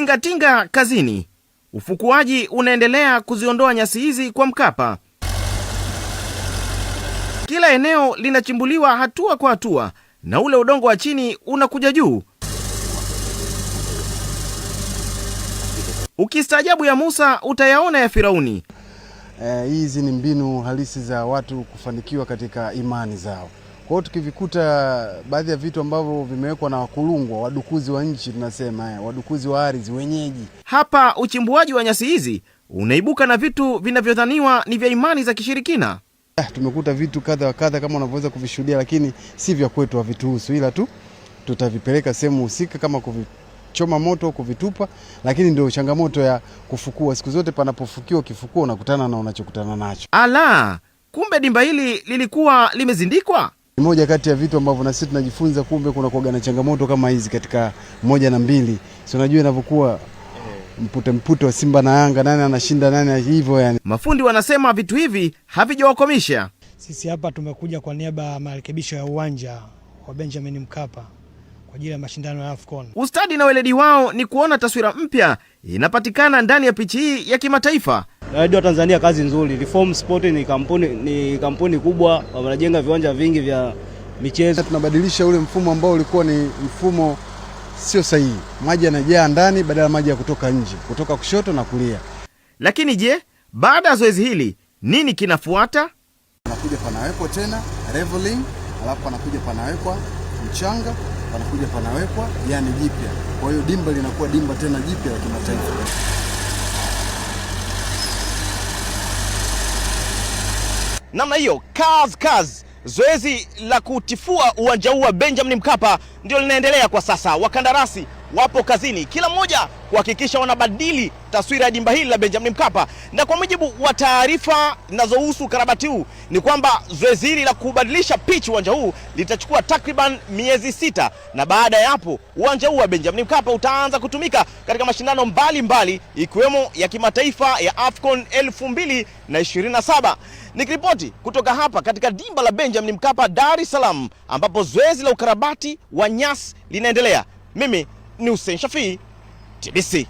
Tingatinga kazini. Ufukuaji unaendelea kuziondoa nyasi hizi kwa Mkapa. Kila eneo linachimbuliwa hatua kwa hatua na ule udongo wa chini unakuja juu. Ukistaajabu ya Musa utayaona ya Firauni. Hizi ni mbinu halisi za watu kufanikiwa katika imani zao. Kwa hiyo tukivikuta baadhi ya vitu ambavyo vimewekwa na wakulungwa, wadukuzi wa nchi tunasema, wadukuzi wa ardhi, wenyeji. Hapa uchimbuaji wa nyasi hizi unaibuka na vitu vinavyodhaniwa ni vya imani za kishirikina. Tumekuta vitu kadha wa kadha kama unavyoweza kuvishuhudia, lakini si vya kwetu, havituhusu, ila tu tutavipeleka sehemu husika kama kuvichoma moto, kuvitupa, lakini ndio changamoto ya kufukua. Siku zote panapofukiwa, ukifukua unakutana na unachokutana nacho. Ala, kumbe dimba hili lilikuwa limezindikwa. Ni moja kati ya vitu ambavyo na sisi tunajifunza, kumbe kuna kuoga na changamoto kama hizi katika 1 na 2. Si unajua inavyokuwa mpute wa Simba na Yanga, nani anashinda nani, hivyo yani. Mafundi wanasema vitu hivi havijawakomisha. Sisi hapa tumekuja kwa niaba ya marekebisho ya uwanja wa Benjamin Mkapa kwa ajili ya mashindano ya AFCON. Ustadi na weledi wao ni kuona taswira mpya inapatikana ndani ya pichi hii ya kimataifa. Radio Tanzania kazi nzuri. Reform Sport ni kampuni kubwa, wanajenga viwanja vingi vya michezo. Tunabadilisha ule mfumo ambao ulikuwa ni mfumo sio sahihi. Maji yanajaa ndani badala maji ya kutoka nje, kutoka kushoto na kulia. Lakini je, baada ya zoezi hili nini kinafuata? Panakuja panawekwa tena leveling, alafu panakuja panawekwa mchanga, panakuja panawekwa yani jipya. Kwa hiyo dimba linakuwa dimba tena jipya la kimataifa. Namna hiyo, kazi. Zoezi la kutifua uwanja huu wa Benjamin Mkapa ndio linaendelea kwa sasa. Wakandarasi wapo kazini, kila mmoja kuhakikisha wanabadili taswira ya dimba hili la Benjamin Mkapa. Na kwa mujibu wa taarifa zinazohusu karabati huu ni kwamba zoezi hili la kubadilisha pitch uwanja huu litachukua takriban miezi 6, na baada ya hapo uwanja huu wa Benjamin Mkapa utaanza kutumika katika mashindano mbalimbali ikiwemo ya kimataifa ya AFCON 2027. Nikiripoti kutoka hapa katika dimba la Benjamin Mkapa, Dar es Salaam, ambapo zoezi la ukarabati wa nyasi linaendelea. Mimi ni Hussein Shafii, TBC.